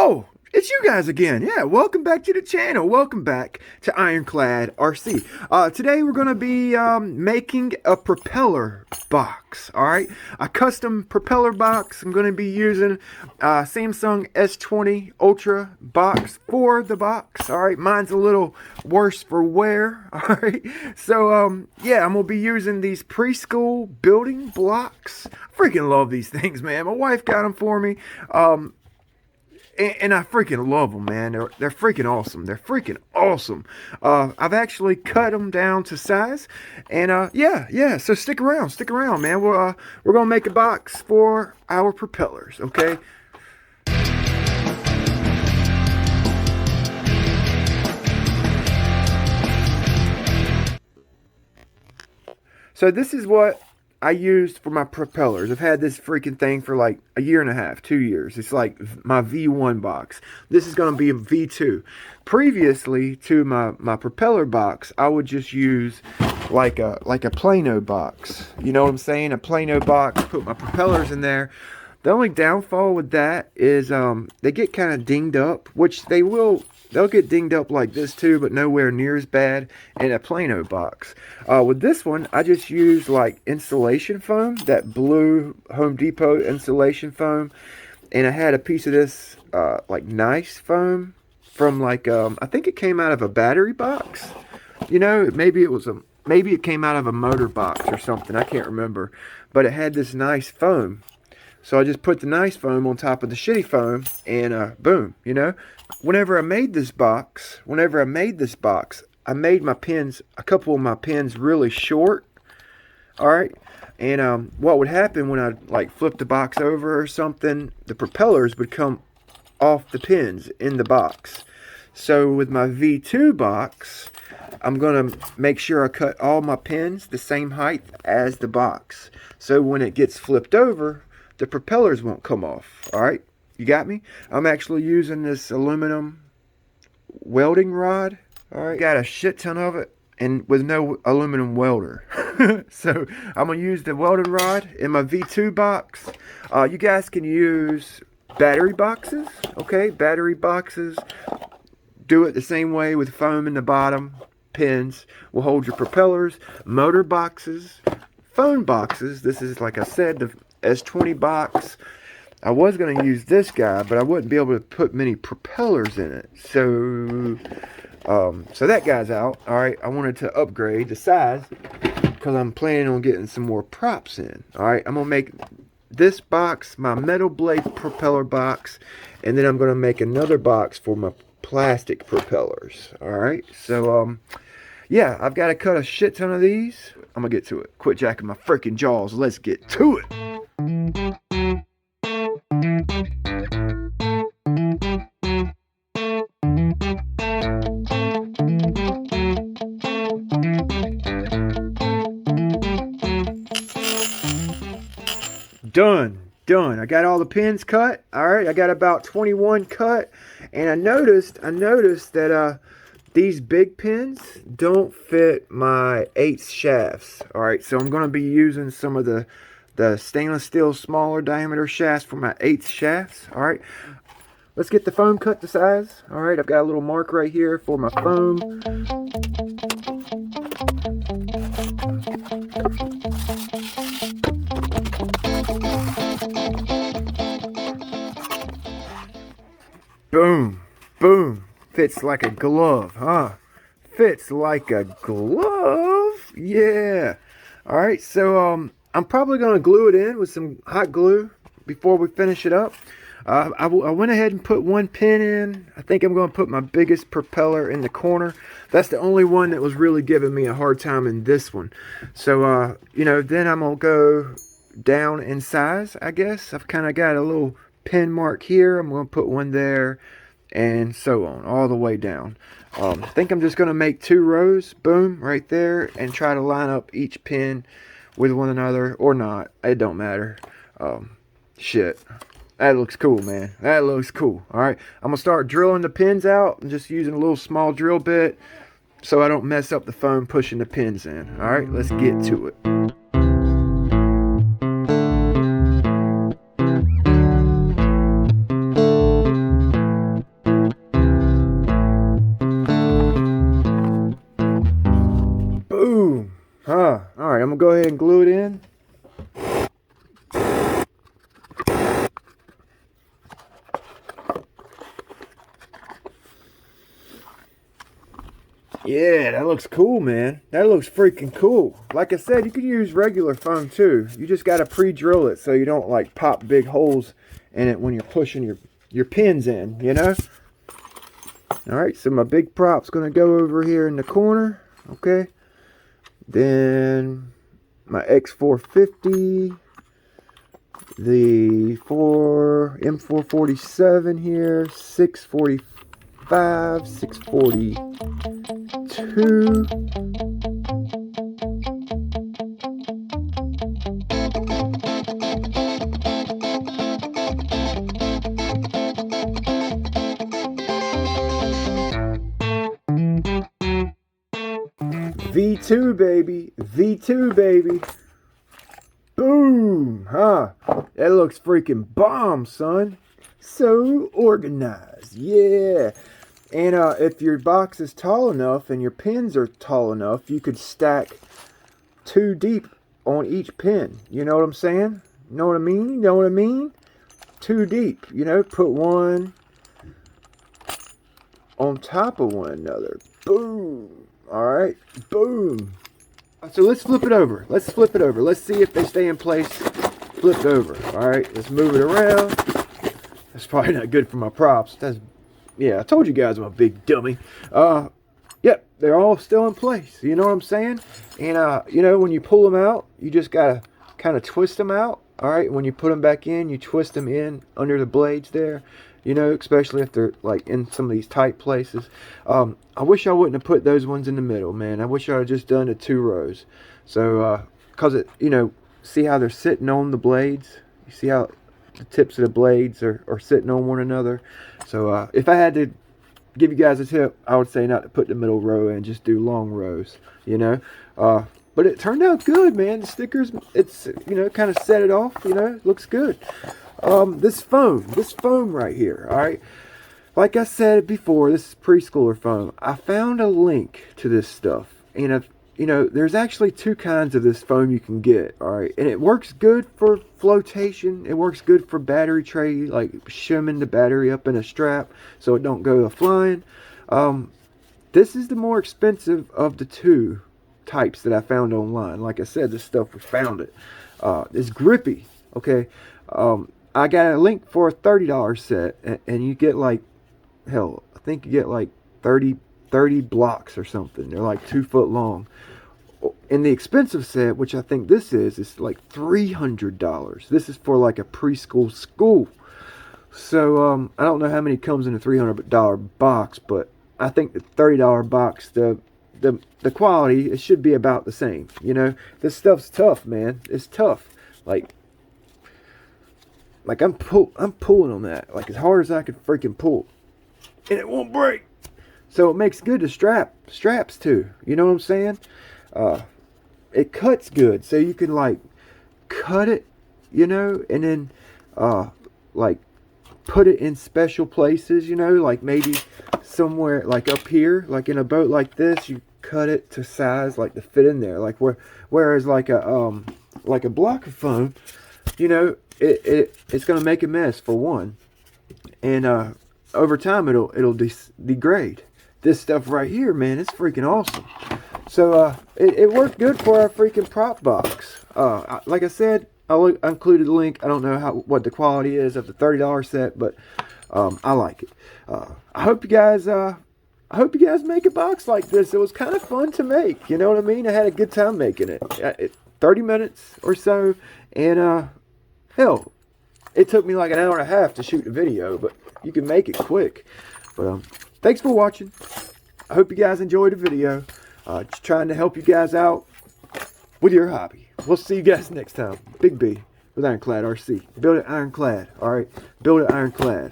Oh, it's you guys again. Yeah, welcome back to the channel. Welcome back to Ironclad RC. Today we're going to be making a propeller box. All right, a custom propeller box. I'm going to be using Samsung S20 Ultra box for the box. All right, mine's a little worse for wear. All right, so yeah, I'm going to be using these preschool building blocks. I freaking love these things, man. My wife got them for me. And I freaking love them, man. They're freaking awesome. They're freaking awesome. I've actually cut them down to size, and yeah. So stick around, man. We're gonna make a box for our propellers, okay? So this is what I used for my propellers. I've had this freaking thing for like a year and a half, 2 years. It's like my V1 box. This is going to be a V2. Previously to my propeller box, I would just use like a Plano box. You know what I'm saying? A Plano box, put my propellers in there. The only downfall with that is they get kind of dinged up, which they will. They'll get dinged up like this too, but nowhere near as bad in a Plano box. With this one, I just used like insulation foam, that blue Home Depot insulation foam. And I had a piece of this like nice foam from like, I think it came out of a battery box. You know, maybe it came out of a motor box or something. I can't remember. But it had this nice foam. So I just put the nice foam on top of the shitty foam, and boom, you know. Whenever I made this box, I made my pins, a couple of my pins really short. All right. And what would happen when I like flip the box over or something, the propellers would come off the pins in the box. So with my V2 box, I'm going to make sure I cut all my pins the same height as the box. So when it gets flipped over, the propellers won't come off. All right, you got me? I'm actually using this aluminum welding rod. All right, got a shit ton of it, and with no aluminum welder. So I'm gonna use the welded rod in my V2 box. You guys can use battery boxes. Okay, battery boxes. Do it the same way with foam in the bottom. Pins will hold your propellers. Motor boxes, phone boxes. This is, like I said, the S20 box. I was going to use this guy, but I wouldn't be able to put many propellers in it. So that guy's out. All right, I wanted to upgrade the size because I'm planning on getting some more props in. All right, I'm going to make this box my metal blade propeller box, and then I'm going to make another box for my plastic propellers. All right, so yeah, I've got to cut a shit ton of these. I'm going to get to it. Quit jacking my freaking jaws. Let's get to it. Done. I got all the pins cut. All right, I got about 21 cut, and I noticed that these big pins don't fit my 8th shafts. All right, so I'm going to be using some of the stainless steel smaller diameter shafts for my 8th shafts. All right, let's get the foam cut to size. All right, I've got a little mark right here for my foam. Boom. Fits like a glove, huh? Fits like a glove. Yeah. All right, so I'm probably going to glue it in with some hot glue before we finish it up. I went ahead and put one pin in. I think I'm going to put my biggest propeller in the corner. That's the only one that was really giving me a hard time in this one. So, you know, then I'm going to go down in size, I guess. I've kind of got a little pin mark here. I'm going to put one there, and so on, all the way down. I think I'm just going to make 2 rows, boom, right there, and try to line up each pin with one another, or not. It don't matter. Shit. That looks cool, man. That looks cool. All right, I'm going to start drilling the pins out and just using a little small drill bit so I don't mess up the foam pushing the pins in. All right, let's get to it. Yeah, that looks cool, man. That looks freaking cool. Like I said, you can use regular foam too. You just got to pre-drill it so you don't like pop big holes in it when you're pushing your pins in, you know? Alright, so my big prop's going to go over here in the corner. Okay. Then my X450. The M447 here. 645. 642. V2 baby, V2 baby. Boom, huh? That looks freaking bomb, son. So organized, yeah. And if your box is tall enough and your pins are tall enough, you could stack 2 deep on each pin. You know what I'm saying? You know what I mean? You know what I mean? 2 deep, you know, put one on top of one another. Boom. Alright, boom. So let's flip it over. Let's flip it over. Let's see if they stay in place flipped over. Alright, let's move it around. That's probably not good for my props. Yeah, I told you guys I'm a big dummy. Yep, they're all still in place. You know what I'm saying? And, you know, when you pull them out, you just gotta kind of twist them out. Alright, when you put them back in, you twist them in under the blades there. You know, especially if they're like in some of these tight places. I wish I wouldn't have put those ones in the middle, man. I wish I had just done the 2 rows. So, cause it, you know, see how they're sitting on the blades? You see how the tips of the blades are sitting on one another? So, if I had to give you guys a tip, I would say not to put the middle row in, just do long rows, you know. But it turned out good, man. The stickers, it's, you know, kind of set it off, you know, looks good. This foam right here, alright, like I said before, this is preschooler foam. I found a link to this stuff, and you know, there's actually 2 kinds of this foam you can get, alright, and it works good for flotation, it works good for battery tray, like shimming the battery up in a strap so it don't go flying. This is the more expensive of the 2 types that I found online. Like I said, this stuff, we found it. It's grippy, okay. I got a link for a $30 set, and you get like, hell, I think you get like 30 blocks or something. They're like 2 foot long. And the expensive set, which I think this is like $300. This is for like a preschool school. So I don't know how many comes in a $300 box, but I think the $30 box, the quality, it should be about the same. You know, this stuff's tough, man. It's tough. Like I'm pulling on that like as hard as I can freaking pull, and it won't break. So it makes good to straps too. You know what I'm saying? It cuts good, so you can like cut it, you know, and then like put it in special places. You know, like maybe somewhere like up here, like in a boat like this, you cut it to size like to fit in there. Like whereas like a block of foam, you know, it's gonna make a mess for one, and over time it'll degrade. This stuff right here, man, it's freaking awesome. So it worked good for our freaking prop box. Like I said, I included a link. I don't know what the quality is of the $30 set, but I like it. I hope you guys make a box like this. It was kind of fun to make. You know what I mean? I had a good time making it. 30 minutes or so, and hell, it took me like an hour and a half to shoot the video, but you can make it quick. But thanks for watching. I hope you guys enjoyed the video. Just trying to help you guys out with your hobby. We'll see you guys next time. Big B with Ironclad RC. Build it ironclad. Alright? Build it ironclad.